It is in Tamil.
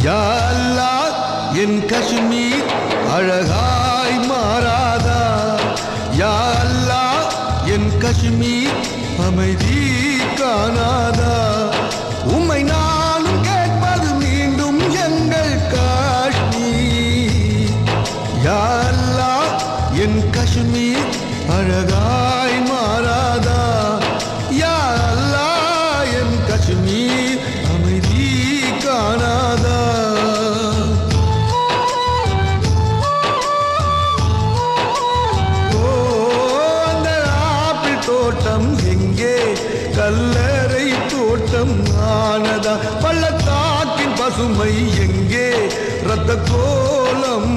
யா அல்லாஹ் என் காஷ்மீர் அழகாய் மாறாதா யா அல்லாஹ் என் காஷ்மீர் அமைதி காணாதா உம்மை நானும் கேட்பது மீண்டும் எங்கள் காஷ்மீர் யா அல்லாஹ் என் காஷ்மீர் அழகாய் மாறாதா யா அல்லாஹ் என் காஷ்மீர் அமைதி காணாதா அந்த ஆப்பிள் தோட்டம் எங்கே கல்லறை தோட்டம் ஆனதா பள்ளத்தாக்கின் பசுமை எங்கே இரத்த கோலம்